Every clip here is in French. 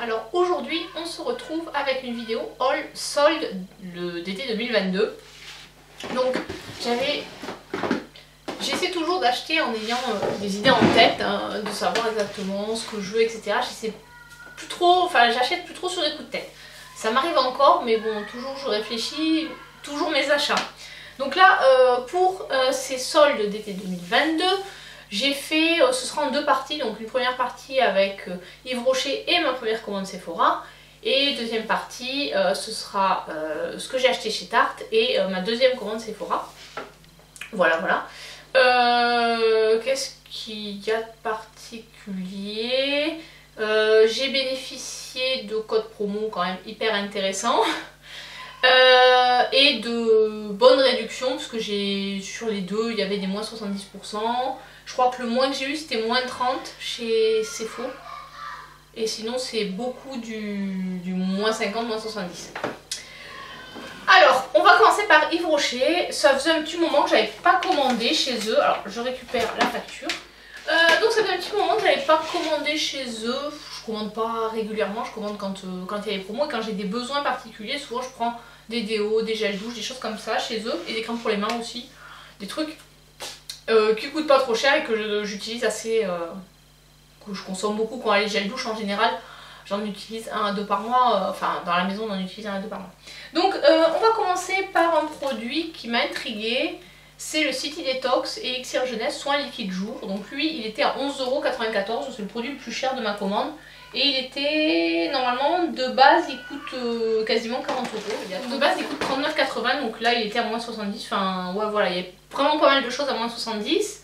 Alors aujourd'hui on se retrouve avec une vidéo haul solde d'été 2022. Donc j'essaie toujours d'acheter en ayant des idées en tête, hein, de savoir exactement ce que je veux, etc. J'essaie plus trop, enfin j'achète plus trop sur des coups de tête. Ça m'arrive encore, mais bon, toujours je réfléchis, toujours mes achats. Donc là, pour ces soldes d'été 2022, j'ai fait, ce sera en deux parties, donc une première partie avec Yves Rocher et ma première commande Sephora, et deuxième partie, ce sera ce que j'ai acheté chez Tarte et ma deuxième commande Sephora. Voilà, voilà. Qu'est-ce qu'il y a de particulier? J'ai bénéficié de codes promo quand même hyper intéressants. Et de bonnes réductions, parce que j'ai sur les deux il y avait des moins 70%. Je crois que le moins que j'ai eu c'était moins 30 chez Sephora. Et sinon c'est beaucoup du moins 50, moins 70. Alors on va commencer par Yves Rocher. Ça faisait un petit moment que j'avais pas commandé chez eux. Alors je récupère la facture. Donc ça fait un petit moment que j'avais pas commandé chez eux. Je commande pas régulièrement, je commande quand il y a des promos et quand j'ai des besoins particuliers. Souvent je prends des déos, des gels douche, des choses comme ça chez eux, et des crèmes pour les mains aussi. Des trucs qui coûtent pas trop cher et que j'utilise assez, que je consomme beaucoup. Quand les gels douche en général, j'en utilise 1 à 2 par mois, enfin dans la maison on en utilise 1 à 2 par mois. Donc on va commencer par un produit qui m'a intriguée. C'est le City Detox et Elixir Jeunesse Soin Liquide Jour. Donc lui il était à 11,94 €, c'est le produit le plus cher de ma commande. Et il était, normalement, de base il coûte quasiment 40 €. De base il coûte 39,80 €, donc là il était à moins 70, enfin ouais voilà, il y a vraiment pas mal de choses à moins 70.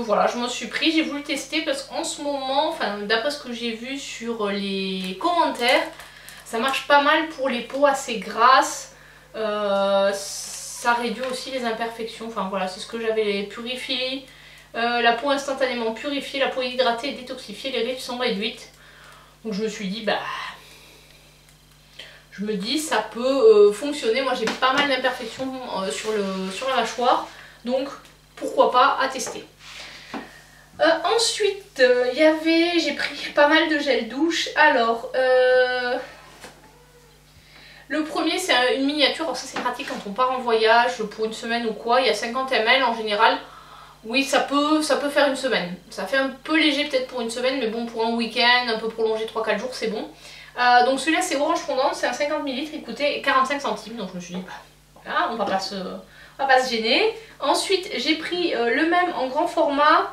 Voilà, je m'en suis pris, j'ai voulu tester parce qu'en ce moment, enfin d'après ce que j'ai vu sur les commentaires, ça marche pas mal pour les peaux assez grasses. Ça réduit aussi les imperfections, enfin voilà, c'est ce que j'avais purifié. La peau instantanément purifiée, la peau hydratée et détoxifiée, les rides sont réduites. Donc je me suis dit, bah, je me dis ça peut fonctionner. Moi j'ai pas mal d'imperfections sur la mâchoire, donc pourquoi pas à tester. Ensuite, j'ai pris pas mal de gel douche. Alors, le premier c'est une miniature, alors ça c'est pratique quand on part en voyage pour une semaine ou quoi. Il y a 50 ml en général. Oui, ça peut faire une semaine. Ça fait un peu léger peut-être pour une semaine, mais bon, pour un week-end, un peu prolongé 3-4 jours, c'est bon. Donc celui-là, c'est Orange Fondante, c'est un 50 ml, il coûtait 45 centimes. Donc je me suis dit, bah, voilà, on va pas se gêner. Ensuite, j'ai pris le même en grand format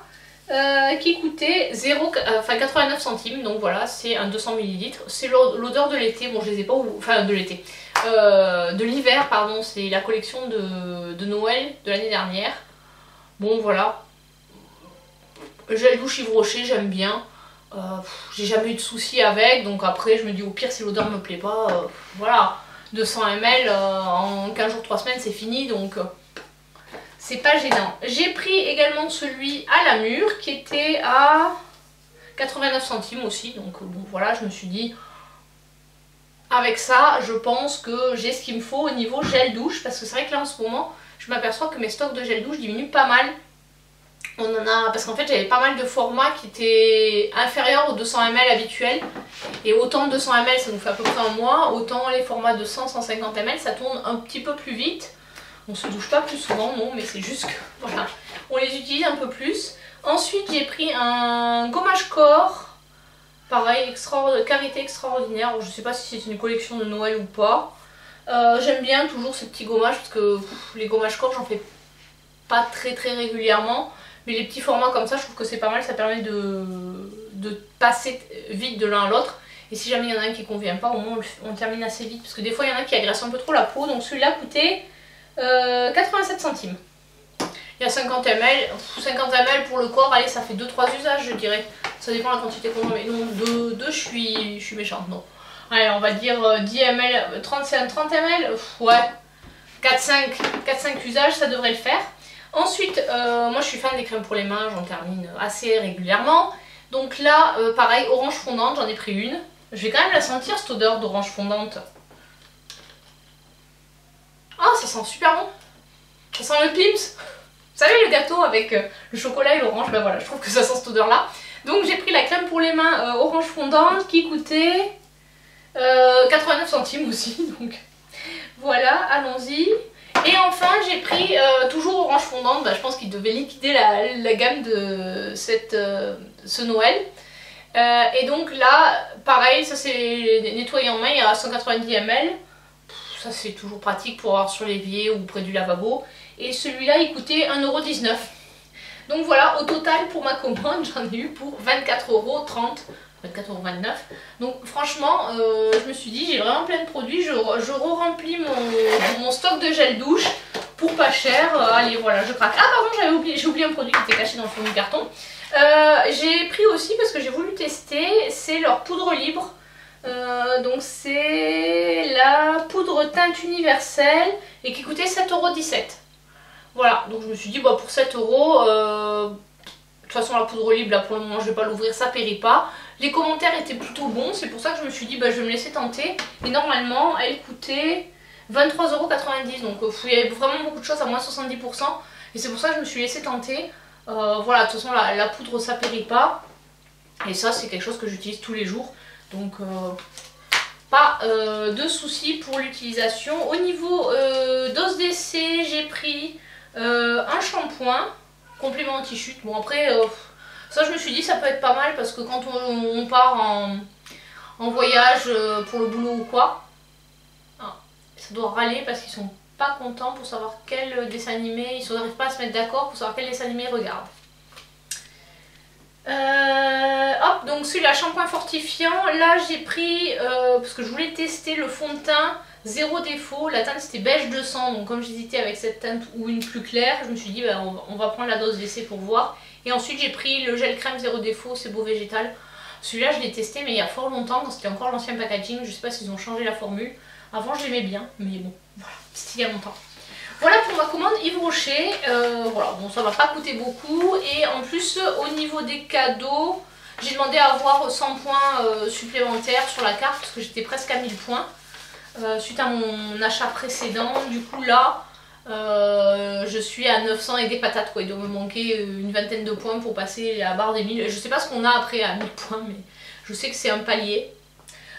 qui coûtait 89 centimes. Donc voilà, c'est un 200 ml. C'est l'odeur de l'été, bon, je les ai pas, enfin de l'été. De l'hiver, pardon, c'est la collection de Noël de l'année dernière. Bon voilà, gel douche Yves Rocher, j'aime bien, j'ai jamais eu de soucis avec, donc après je me dis au pire si l'odeur me plaît pas, voilà, 200 ml en 15 jours 3 semaines c'est fini, donc c'est pas gênant. J'ai pris également celui à la mûre qui était à 89 centimes aussi, donc bon voilà, je me suis dit avec ça je pense que j'ai ce qu'il me faut au niveau gel douche, parce que c'est vrai que là en ce moment je m'aperçois que mes stocks de gel douche diminuent pas mal. Parce qu'en fait j'avais pas mal de formats qui étaient inférieurs aux 200 ml habituels. Et autant 200 ml ça nous fait à peu près un mois, autant les formats de 100-150 ml ça tourne un petit peu plus vite. On se douche pas plus souvent, non, mais c'est juste que voilà, on les utilise un peu plus. Ensuite j'ai pris un gommage corps, pareil, qualité extraordinaire. Je sais pas si c'est une collection de Noël ou pas. J'aime bien toujours ces petits gommages parce que les gommages corps j'en fais pas très régulièrement, mais les petits formats comme ça je trouve que c'est pas mal, ça permet de passer vite de l'un à l'autre, et si jamais il y en a un qui convient pas, au moins on termine assez vite, parce que des fois il y en a qui agressent un peu trop la peau. Donc celui-là coûtait 87 centimes. Il y a 50 ml, 50 ml pour le corps, allez ça fait 2-3 usages je dirais, ça dépend de la quantité qu'on met. Non, 2 je suis méchante, non. Allez, on va dire 10 ml, 30 ml, ouais, 4-5 usages, ça devrait le faire. Ensuite, moi je suis fan des crèmes pour les mains, j'en termine assez régulièrement. Donc là, pareil, orange fondante, j'en ai pris une. Je vais quand même la sentir cette odeur d'orange fondante. Ah, ça sent super bon. Ça sent le Pim's. Vous savez le gâteau avec le chocolat et l'orange, ben voilà, je trouve que ça sent cette odeur là. Donc j'ai pris la crème pour les mains orange fondante qui coûtait 89 centimes aussi. Donc voilà, allons-y. Et enfin j'ai pris toujours orange fondante, bah, je pense qu'il devait liquider la gamme de ce Noël. Et donc là, pareil, ça c'est nettoyé en main, il y a 190 ml. Ça c'est toujours pratique pour avoir sur l'évier ou près du lavabo. Et celui-là il coûtait 1,19 €. Donc voilà, au total pour ma commande, j'en ai eu pour 24,30 €. 24,29 €. Donc franchement, je me suis dit, j'ai vraiment plein de produits, je re-remplis mon stock de gel douche pour pas cher. Allez, voilà, je craque. Ah pardon, j'ai oublié un produit qui était caché dans le fond du carton. J'ai pris aussi, parce que j'ai voulu tester, c'est leur poudre libre. Donc c'est la poudre teinte universelle et qui coûtait 7,17 €. Voilà, donc je me suis dit, bah, pour 7 €, de toute façon la poudre libre, là pour le moment je vais pas l'ouvrir, ça périt pas. Les commentaires étaient plutôt bons, c'est pour ça que je me suis dit, bah, je vais me laisser tenter. Et normalement, elle coûtait 23,90 €, donc il y avait vraiment beaucoup de choses à moins 70%. Et c'est pour ça que je me suis laissé tenter. Voilà, de toute façon la poudre ça périt pas. Et ça c'est quelque chose que j'utilise tous les jours. Donc pas de soucis pour l'utilisation. Au niveau dose d'essai, j'ai pris un shampoing, complément anti-chute. Bon après, ça je me suis dit ça peut être pas mal parce que quand on part en voyage pour le boulot ou quoi, ça doit râler parce qu'ils sont pas contents pour savoir quel dessin animé, ils n'arrivent pas à se mettre d'accord pour savoir quel dessin animé ils regardent. Hop, donc celui-là, shampoing fortifiant, là j'ai pris, parce que je voulais tester le fond de teint zéro défaut, la teinte c'était beige 200, donc comme j'hésitais avec cette teinte ou une plus claire, je me suis dit bah, on va prendre la dose d'essai pour voir. Et ensuite j'ai pris le gel crème zéro défaut, c'est beau végétal. Celui-là je l'ai testé mais il y a fort longtemps, quand c'était encore l'ancien packaging, je sais pas s'ils ont changé la formule. Avant je l'aimais bien, mais bon, voilà, c'était il y a longtemps. Voilà pour ma commande Yves Rocher, voilà, bon ça va pas coûter beaucoup et en plus au niveau des cadeaux, j'ai demandé à avoir 100 points supplémentaires sur la carte parce que j'étais presque à 1000 points suite à mon achat précédent. Du coup là, je suis à 900 et des patates quoi, il doit me manquer une vingtaine de points pour passer la barre des 1000. Je sais pas ce qu'on a après à 1000 points mais je sais que c'est un palier.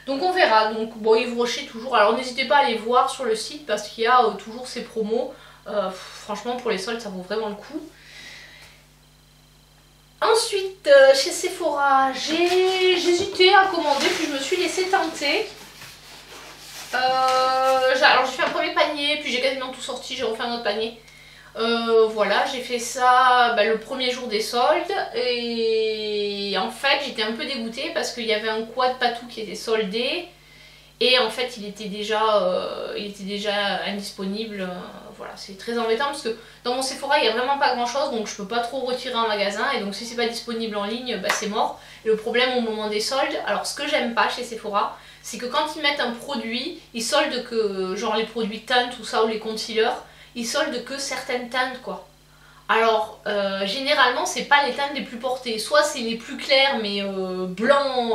Donc on verra, donc bon Yves Rocher toujours, alors n'hésitez pas à aller voir sur le site parce qu'il y a toujours ces promos, franchement pour les soldes ça vaut vraiment le coup. Ensuite chez Sephora, j'ai hésité à commander puis je me suis laissée tenter. Alors j'ai fait un premier panier, puis j'ai quasiment tout sorti, j'ai refait un autre panier. Voilà, j'ai fait ça le premier jour des soldes et en fait j'étais un peu dégoûtée parce qu'il y avait un quad Patou qui était soldé et en fait il était déjà indisponible. Voilà, c'est très embêtant parce que dans mon Sephora il n'y a vraiment pas grand chose donc je peux pas trop retirer en magasin et donc si c'est pas disponible en ligne bah, c'est mort. Et le problème au moment des soldes, alors ce que j'aime pas chez Sephora, c'est que quand ils mettent un produit, ils soldent que genre les produits teintes tout ça ou les concealers, ils soldent que certaines teintes quoi. Alors généralement c'est pas les teintes les plus portées, soit c'est les plus clairs mais blancs,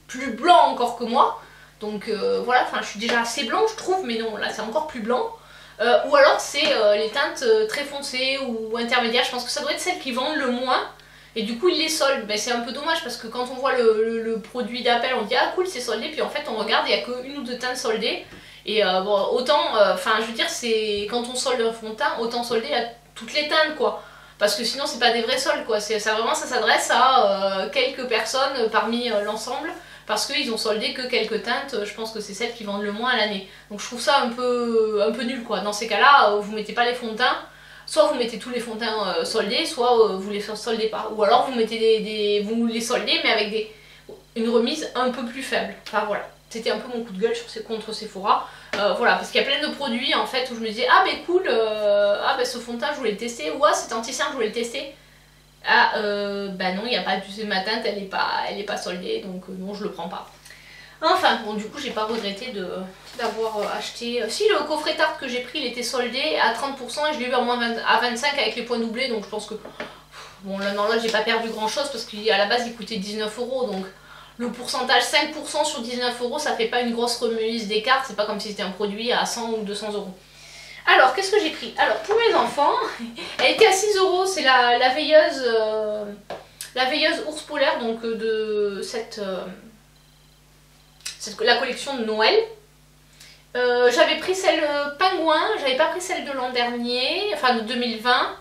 plus blancs encore que moi. Donc voilà, enfin je suis déjà assez blanc je trouve mais non là c'est encore plus blanc. Ou alors c'est les teintes très foncées ou intermédiaires, je pense que ça doit être celles qui vendent le moins. Et du coup ils les soldent, ben, c'est un peu dommage parce que quand on voit le produit d'appel on dit ah cool c'est soldé, puis en fait on regarde il n'y a qu'une ou deux teintes soldées. Et bon, autant, enfin je veux dire, c'est quand on solde un fond de teint, autant solder à toutes les teintes quoi. Parce que sinon c'est pas des vrais soldes quoi, ça vraiment ça s'adresse à quelques personnes parmi l'ensemble. Parce qu'ils ont soldé que quelques teintes, je pense que c'est celles qui vendent le moins à l'année. Donc je trouve ça un peu nul quoi. Dans ces cas-là, vous mettez pas les fonds de teint, soit vous mettez tous les fonds de teint soldés, soit vous les soldez pas. Ou alors vous mettez vous les soldez mais avec une remise un peu plus faible. Enfin voilà. C'était un peu mon coup de gueule contre Sephora. Voilà, parce qu'il y a plein de produits en fait où je me disais ah mais cool, ah bah ce fond de teint je voulais le tester, ou ah cet anti-cerne je voulais le tester. Ah bah non, il n'y a pas de ma teinte, elle est pas soldée, donc non je le prends pas. Enfin bon, du coup j'ai pas regretté d'avoir acheté. Si le coffret tarte que j'ai pris il était soldé à 30% et je l'ai eu à moins à 25 avec les points doublés, donc je pense que bon là non là j'ai pas perdu grand chose parce qu'à la base il coûtait 19 €, donc le pourcentage 5% sur 19 € ça fait pas une grosse remise d'écart, c'est pas comme si c'était un produit à 100 ou 200 €. Alors qu'est-ce que j'ai pris? Alors pour mes enfants, elle était à 6 €, c'est la veilleuse la veilleuse ours polaire, donc de la collection de Noël. J'avais pris celle pingouin, j'avais pas pris celle de l'an dernier, enfin de 2020.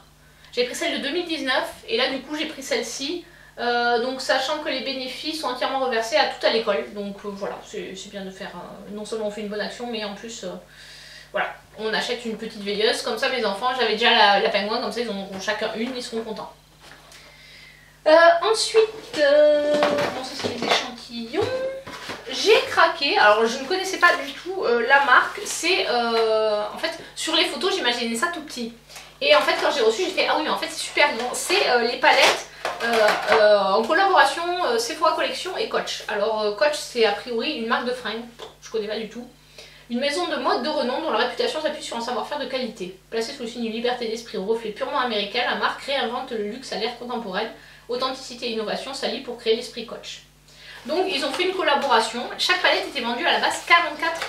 J'ai pris celle de 2019 et là du coup j'ai pris celle-ci. Donc sachant que les bénéfices sont entièrement reversés à tout à l'école. Donc voilà, c'est bien de faire, non seulement on fait une bonne action, mais en plus, voilà, on achète une petite veilleuse. Comme ça mes enfants, j'avais déjà la pingouin, comme ça ils en auront chacun une, ils seront contents. Ensuite, bon ça c'est les échantillons. J'ai craqué, alors je ne connaissais pas du tout la marque, c'est en fait sur les photos j'imaginais ça tout petit. Et en fait quand j'ai reçu j'ai fait ah oui mais en fait c'est super grand, c'est les palettes en collaboration Sephora Collection et Coach. Alors Coach c'est a priori une marque de fringues, je connais pas du tout. Une maison de mode de renom dont la réputation s'appuie sur un savoir-faire de qualité. Placée sous le signe d'une liberté d'esprit au reflet purement américain, la marque réinvente le luxe à l'ère contemporaine. Authenticité et innovation s'allient pour créer l'esprit Coach. Donc ils ont fait une collaboration, chaque palette était vendue à la base 44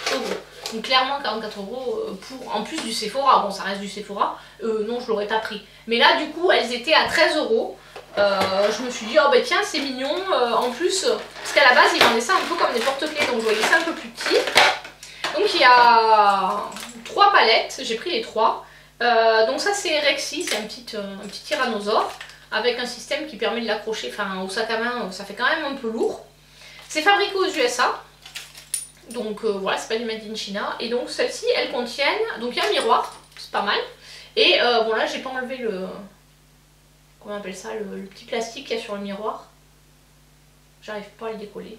€. Donc clairement 44 € pour en plus du Sephora, bon ça reste du Sephora, non je l'aurais pas pris. Mais là du coup elles étaient à 13 €. Je me suis dit oh bah tiens c'est mignon, en plus, parce qu'à la base ils vendaient ça un peu comme des porte-clés, donc je voyais ça un peu plus petit. Donc il y a 3 palettes, j'ai pris les 3. Donc ça c'est Rexy, c'est un petit tyrannosaure avec un système qui permet de l'accrocher, enfin au sac à main ça fait quand même un peu lourd. C'est fabriqué aux USA, donc voilà, c'est pas du Made in China. Et donc celles-ci, elles contiennent, donc il y a un miroir, c'est pas mal. Et bon là j'ai pas enlevé le, comment on appelle ça, le petit plastique qu'il y a sur le miroir. J'arrive pas à le décoller.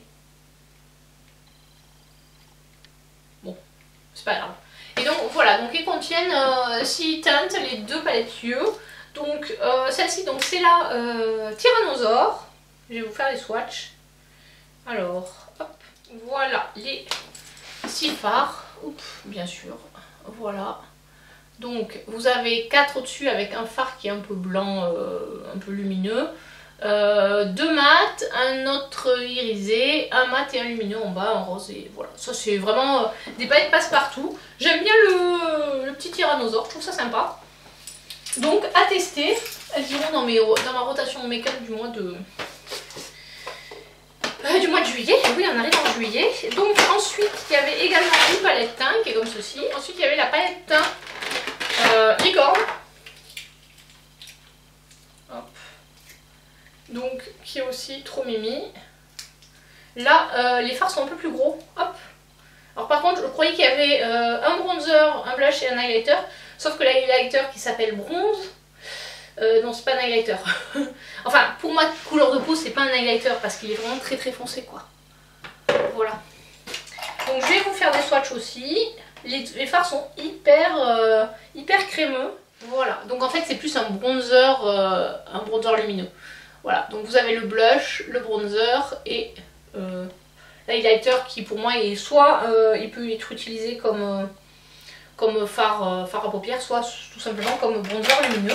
Bon, c'est pas grave. Et donc voilà, donc ils contiennent 6 teintes, les 2 palettes yeux. Donc celle-ci, donc c'est la Tyrannosaure. Je vais vous faire les swatchs. Alors, hop, voilà les 6 fards, oups, bien sûr, voilà. Donc vous avez 4 au-dessus avec un phare qui est un peu blanc, un peu lumineux, 2 mat, un autre irisé, un mat et un lumineux en bas, en rose, et voilà. Ça c'est vraiment des palettes passe-partout. J'aime bien le petit tyrannosaure, je trouve ça sympa. Donc à tester, elles iront dans ma rotation make-up du mois de juillet. Oui, on arrive en juillet. Donc ensuite il y avait également une palette teint qui est comme ceci. Ensuite il y avait la palette teint licorne. Hop. Donc qui est aussi trop mimi. Là les fards sont un peu plus gros. Hop. Alors par contre je croyais qu'il y avait un bronzer, un blush et un highlighter. Sauf que l'highlighter qui s'appelle bronze, non c'est pas un highlighter. Enfin pour ma couleur de peau c'est pas un highlighter parce qu'il est vraiment très très foncé quoi. Voilà. Donc je vais vous faire des swatchs aussi. Les fards sont hyper crémeux. Voilà. Donc en fait c'est plus un bronzer lumineux. Voilà. Donc vous avez le blush, le bronzer et l'highlighter qui pour moi est soit il peut être utilisé comme phare à paupières, soit tout simplement comme bronzer lumineux.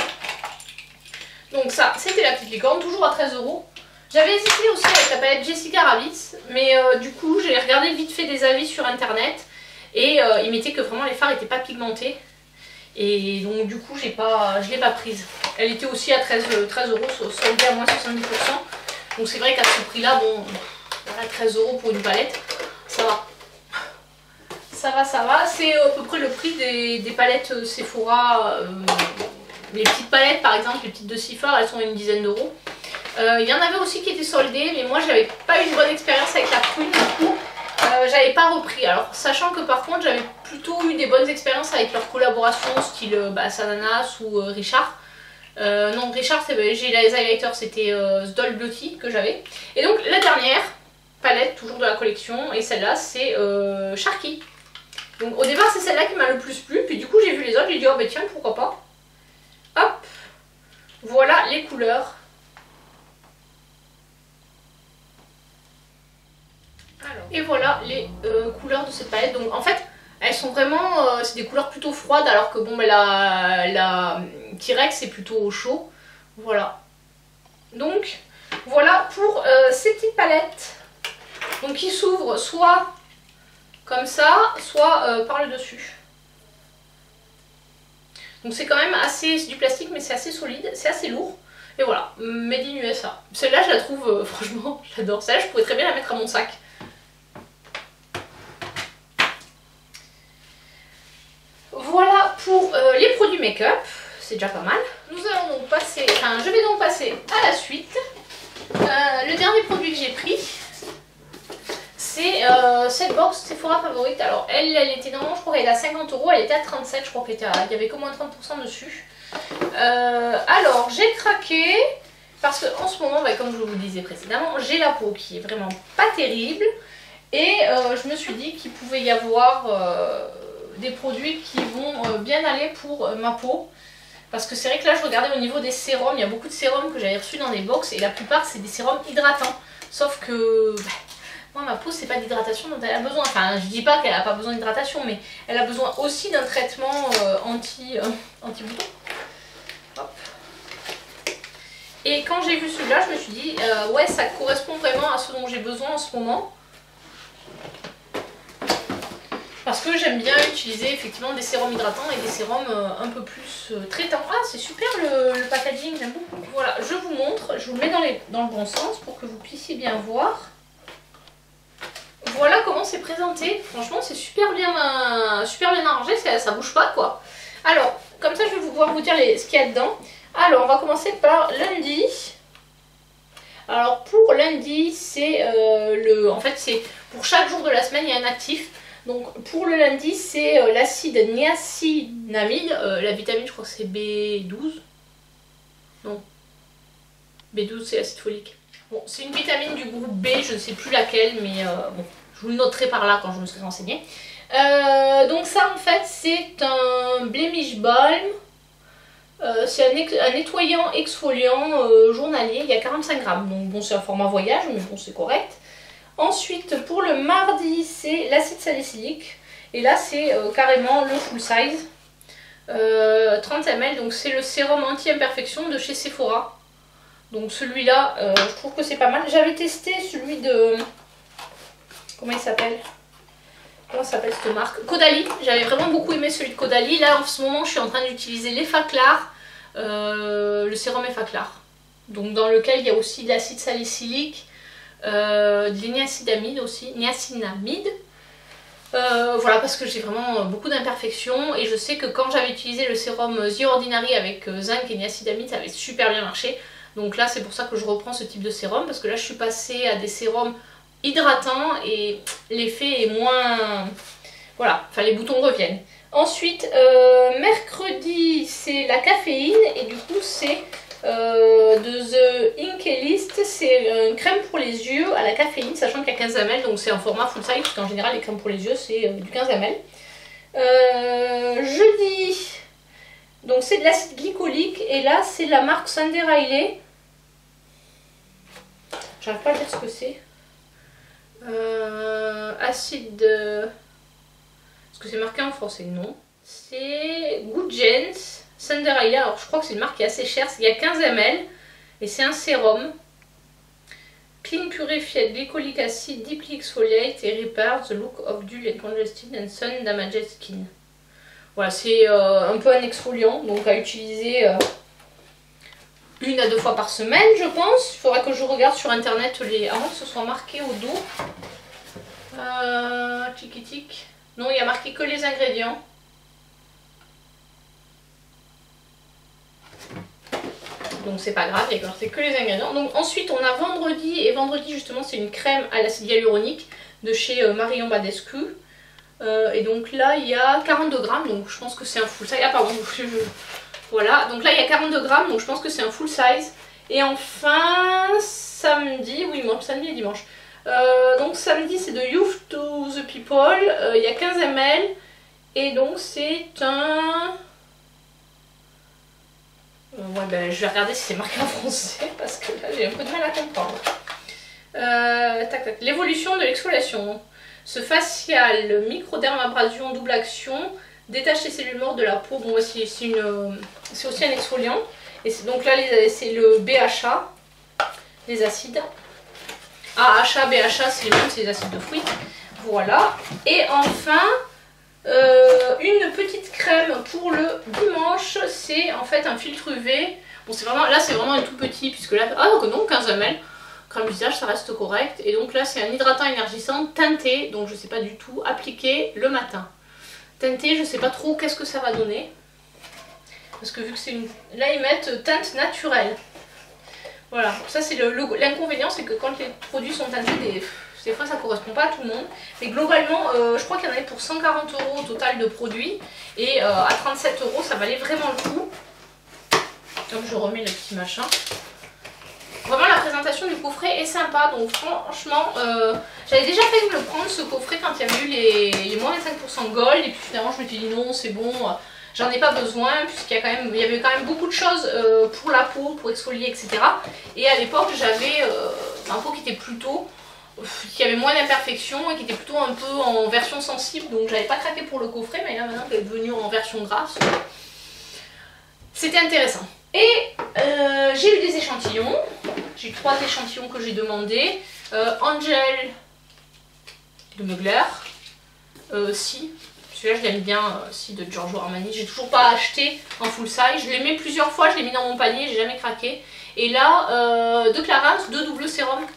Donc ça, c'était la petite licorne, toujours à 13 €. J'avais hésité aussi avec la palette Jessica Rabbit, mais du coup j'ai regardé vite fait des avis sur internet et ils mettaient que vraiment les fards n'étaient pas pigmentés. Et donc du coup je l'ai pas prise. Elle était aussi à 13 €, soldée à moins 70%. Donc c'est vrai qu'à ce prix là, bon, voilà, 13 € pour une palette, ça va. Ça va, c'est à peu près le prix des palettes Sephora. Les petites palettes par exemple, les petites de 6 fards, elles sont à une dizaine d'euros. Il y en avait aussi qui étaient soldées, mais moi j'avais pas eu une bonne expérience avec la prune, du coup j'avais pas repris. Alors sachant que par contre j'avais plutôt eu des bonnes expériences avec leur collaboration style Sananas ou Richard. Non Richard j'ai les highlighters, c'était Doll Beauty que j'avais. Et donc la dernière palette toujours de la collection, et celle-là c'est Sharky. Donc au départ c'est celle-là qui m'a le plus plu, puis du coup j'ai vu les autres, j'ai dit oh bah tiens pourquoi pas. Hop, voilà les couleurs. Alors, et voilà les couleurs de cette palette. Donc en fait elles sont vraiment, c'est des couleurs plutôt froides, alors que bon bah, la T-Rex c'est plutôt chaud. Voilà. Donc voilà pour ces petites palettes. Donc qui s'ouvrent soit comme ça, soit par le dessus. Donc c'est quand même assez, c'est du plastique mais c'est assez solide, c'est assez lourd. Et voilà, Made in USA. Celle-là, je la trouve, franchement, j'adore. Celle-là, je pourrais très bien la mettre à mon sac. Voilà pour les produits make-up. C'est déjà pas mal. Nous allons donc passer, enfin, je vais donc passer à la suite. Le dernier produit que j'ai pris, c'est cette box Sephora favorite. Alors, elle était normalement, je crois qu'elle était à 50 €. Elle était à 37, je crois qu'il y avait qu'au moins 30% dessus. Alors, j'ai craqué parce que en ce moment, bah, comme je vous le disais précédemment, j'ai la peau qui est vraiment pas terrible. Et je me suis dit qu'il pouvait y avoir des produits qui vont bien aller pour ma peau. Parce que c'est vrai que là, je regardais au niveau des sérums, il y a beaucoup de sérums que j'avais reçus dans des box et la plupart, c'est des sérums hydratants. Sauf que moi, ma peau, c'est pas d'hydratation dont elle a besoin. Enfin, je dis pas qu'elle a pas besoin d'hydratation, mais elle a besoin aussi d'un traitement anti-bouton. Et quand j'ai vu celui-là, je me suis dit, ouais, ça correspond vraiment à ce dont j'ai besoin en ce moment. Parce que j'aime bien utiliser effectivement des sérums hydratants et des sérums un peu plus traitants. Ah, c'est super le packaging, j'aime beaucoup. Voilà, je vous montre, je vous le mets dans le bon sens pour que vous puissiez bien voir. Voilà comment c'est présenté. Franchement, c'est super bien arrangé, ça bouge pas quoi. Alors, comme ça, je vais pouvoir vous dire ce qu'il y a dedans. Alors, on va commencer par lundi. Alors, pour lundi, c'est en fait, c'est pour chaque jour de la semaine, il y a un actif. Donc pour le lundi, c'est l'acide niacinamide, la vitamine, je crois que c'est B12. Non, B12 c'est l'acide folique. Bon, c'est une vitamine du groupe B, je ne sais plus laquelle, mais bon, je vous le noterai par là quand je me serai renseignée. Donc ça en fait, c'est un blemish balm. C'est un nettoyant exfoliant journalier, il y a 45 grammes. Donc bon, c'est un format voyage, mais bon, c'est correct. Ensuite, pour le mardi, c'est l'acide salicylique. Et là, c'est carrément le full size. 30 ml, donc c'est le sérum anti-imperfection de chez Sephora. Donc celui-là, je trouve que c'est pas mal. J'avais testé celui de... Comment il s'appelle? Comment s'appelle cette marque? Caudalie. J'avais vraiment beaucoup aimé celui de Caudalie. Là, en ce moment, je suis en train d'utiliser l'Effaclar. Le sérum Effaclar. Donc dans lequel il y a aussi de l'acide salicylique. De niacinamide aussi, voilà, parce que j'ai vraiment beaucoup d'imperfections et je sais que quand j'avais utilisé le sérum The Ordinary avec zinc et niacinamide, ça avait super bien marché. Donc là, c'est pour ça que je reprends ce type de sérum, parce que là, je suis passée à des sérums hydratants et l'effet est moins... Voilà, enfin les boutons reviennent. Ensuite, mercredi, c'est la caféine et du coup, c'est... de The Inkélist, c'est une crème pour les yeux à la caféine, sachant qu'il y a 15 ml, donc c'est un format full size, parce qu'en général les crèmes pour les yeux c'est du 15 ml. Jeudi, donc c'est de l'acide glycolique, et là c'est de la marque Sunday Riley. J'arrive pas à dire ce que c'est. Acide... Est-ce que c'est marqué en français? Non. C'est Good Gens. Sunday Riley, alors je crois que c'est une marque qui est assez chère, il y a 15 ml et c'est un sérum. Clean Purified Glycolic Acid Deeply Exfoliate et Repair the look of dull and congested and sun damaged skin. Voilà, c'est un peu un exfoliant, donc à utiliser 1 à 2 fois par semaine, je pense. Il faudra que je regarde sur internet avant que ce soit marqué au dos. Tic. Non, il y a marqué que les ingrédients. Donc c'est pas grave, c'est que les ingrédients. Donc ensuite on a vendredi, et vendredi justement c'est une crème à l'acide hyaluronique de chez Marion Badescu. Et donc là il y a 42 grammes, donc je pense que c'est un full size. Ah pardon, voilà, donc là il y a 42 grammes, donc je pense que c'est un full size. Et enfin samedi, oui samedi et dimanche. Donc samedi c'est de Youth to the People, il y a 15 ml. Et donc c'est un... Ouais, ben, je vais regarder si c'est marqué en français parce que là j'ai un peu de mal à comprendre. L'évolution de l'exfoliation. Ce facial microdermabrasion double action détache les cellules mortes de la peau. Bon, c'est aussi un exfoliant. Et donc là c'est le BHA, les acides. AHA, BHA c'est les mêmes, c'est les acides de fruits. Voilà. Et enfin, Une petite crème pour le dimanche, c'est en fait un filtre UV. Bon, c'est vraiment, là c'est vraiment un tout petit, puisque là, ah non, 15 ml. Crème visage, ça reste correct. Et donc là, c'est un hydratant énergisant teinté, donc je sais pas du tout, appliqué le matin. Teinté, je sais pas trop qu'est-ce que ça va donner. Parce que vu que c'est une... Là, ils mettent teinte naturelle. Voilà, ça c'est l'inconvénient, c'est que quand les produits sont teintés, des fois ça correspond pas à tout le monde. Mais globalement, je crois qu'il y en avait pour 140 € au total de produits. Et à 37 €, ça valait vraiment le coup. Donc je remets le petit machin. Vraiment la présentation du coffret est sympa, donc franchement, j'avais déjà failli me le prendre ce coffret quand il y avait eu les moins 25% gold, et puis finalement je me suis dit non c'est bon, j'en ai pas besoin, puisqu'il y avait quand même beaucoup de choses pour la peau, pour exfolier, etc. Et à l'époque j'avais ma peau qui était plutôt, qui avait moins d'imperfections et qui était plutôt un peu en version sensible, donc j'avais pas craqué pour le coffret, mais là maintenant qu'elle est devenue en version grasse, c'était intéressant. Et j'ai eu des échantillons, j'ai eu 3 échantillons que j'ai demandé. Angel de Mugler, Si, celui-là je l'aime bien, Si de Giorgio Armani, j'ai toujours pas acheté en full size, je l'ai mis plusieurs fois, je l'ai mis dans mon panier, j'ai jamais craqué. Et là, de Clarins, 2 doubles sérums,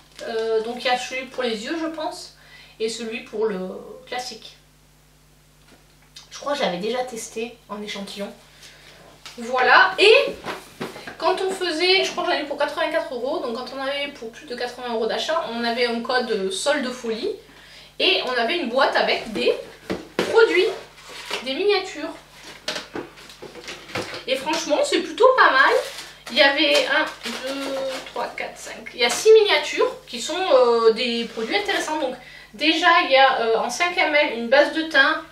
donc il y a celui pour les yeux je pense, et celui pour le classique. Je crois que j'avais déjà testé en échantillon. Voilà, et quand on faisait, je crois que j'en ai eu pour 84 €, donc quand on avait pour plus de 80 € d'achat, on avait un code solde folie et on avait une boîte avec des produits, des miniatures. Et franchement, c'est plutôt pas mal. Il y avait 1, 2, 3, 4, 5, il y a 6 miniatures qui sont des produits intéressants. Donc déjà, il y a en 5 ml une base de teint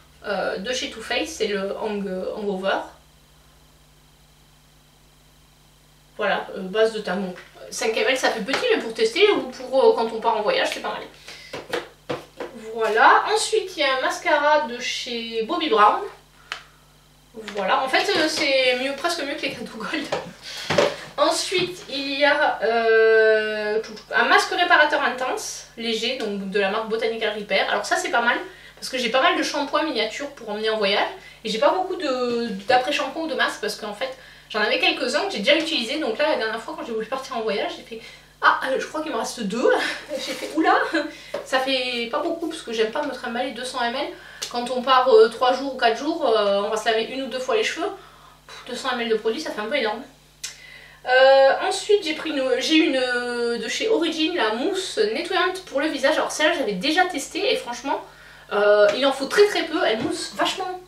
de chez Too Faced, c'est le Hangover. Voilà, base de teint. Bon, 5 ml ça fait petit, mais pour tester ou pour quand on part en voyage, c'est pas mal. Voilà, ensuite il y a un mascara de chez Bobbi Brown. Voilà, en fait c'est presque mieux que les Cadeau Gold. Ensuite il y a un masque réparateur intense, léger, donc de la marque Botanical Repair. Alors ça c'est pas mal, parce que j'ai pas mal de shampoings miniatures pour emmener en voyage. Et j'ai pas beaucoup d'après-shampoing ou de masque, parce qu'en fait j'en avais quelques-uns que j'ai déjà utilisés. Donc là la dernière fois quand j'ai voulu partir en voyage, j'ai fait ah je crois qu'il me reste 2. J'ai fait oula, ça fait pas beaucoup parce que j'aime pas me trimballer 200 ml. Quand on part 3 jours ou 4 jours, on va se laver 1 ou 2 fois les cheveux. 200 ml de produit, ça fait un peu énorme. Ensuite j'ai eu une de chez Origin, la mousse nettoyante pour le visage. Alors celle-là j'avais déjà testé et franchement il en faut très peu, elle mousse vachement.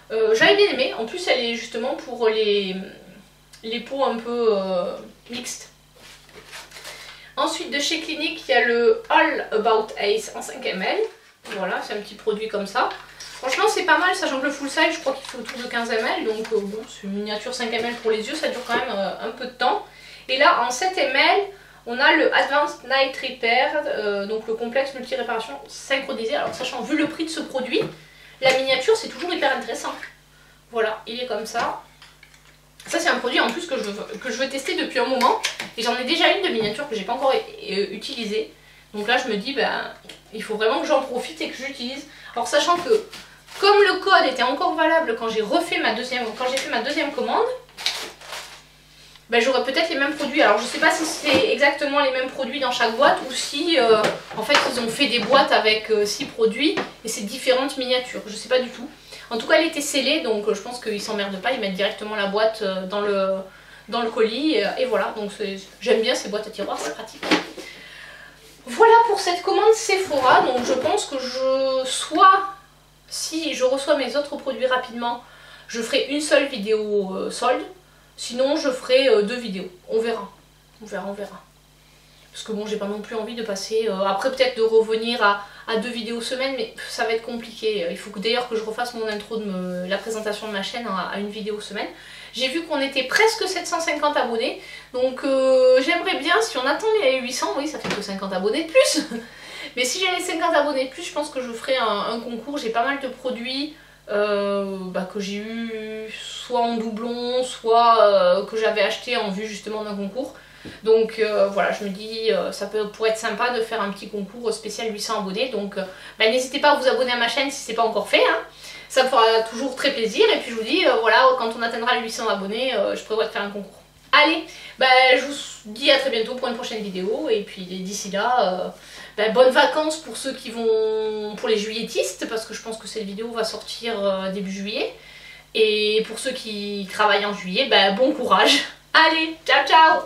J'avais bien aimé, en plus elle est justement pour les peaux un peu mixtes. Ensuite de chez Clinique il y a le All About Ace en 5 ml. Voilà, c'est un petit produit comme ça. Franchement c'est pas mal, sachant que le full size je crois qu'il fait autour de 15 ml. Donc bon, c'est une miniature 5 ml pour les yeux, ça dure quand même un peu de temps. Et là en 7 ml on a le Advanced Night Repair, donc le complexe multi-réparation synchronisé. Alors sachant, vu le prix de ce produit, la miniature c'est toujours hyper intéressant. Voilà, il est comme ça. Ça c'est un produit en plus que je veux tester depuis un moment. Et j'en ai déjà une de miniature que j'ai pas encore utilisée. Donc là je me dis ben il faut vraiment que j'en profite et que j'utilise. Alors sachant que comme le code était encore valable quand j'ai fait ma deuxième commande, ben, j'aurais peut-être les mêmes produits. Alors je sais pas si c'est exactement les mêmes produits dans chaque boîte ou si en fait ils ont fait des boîtes avec 6 produits et c'est différentes miniatures. Je sais pas du tout. En tout cas elle était scellée, donc je pense qu'ils s'emmerdent pas, ils mettent directement la boîte dans le colis et voilà. Donc j'aime bien ces boîtes à tiroirs, c'est pratique. Voilà pour cette commande Sephora. Donc je pense que si je reçois mes autres produits rapidement, je ferai une seule vidéo solde. Sinon je ferai 2 vidéos, on verra. Parce que bon, j'ai pas non plus envie de passer, après peut-être de revenir à 2 vidéos semaine, mais ça va être compliqué. Il faut d'ailleurs que je refasse mon intro de la présentation de ma chaîne à 1 vidéo semaine. J'ai vu qu'on était presque 750 abonnés, donc j'aimerais bien, si on attend les 800, oui ça fait que 50 abonnés de plus. Mais si j'ai les 50 abonnés de plus, je pense que je ferai un concours. J'ai pas mal de produits que j'ai eu soit en doublon, soit que j'avais acheté en vue justement d'un concours. Donc voilà, je me dis ça pourrait être sympa de faire un petit concours spécial 800 abonnés. Donc n'hésitez pas à vous abonner à ma chaîne si c'est pas encore fait, hein. Ça me fera toujours très plaisir. Et puis je vous dis, voilà, quand on atteindra les 800 abonnés, je prévois de faire un concours. Allez, je vous dis à très bientôt pour une prochaine vidéo. Et puis d'ici là, bonnes vacances pour ceux qui vont, pour les juilletistes, parce que je pense que cette vidéo va sortir début juillet. Et pour ceux qui travaillent en juillet, bon courage. Allez, ciao ciao!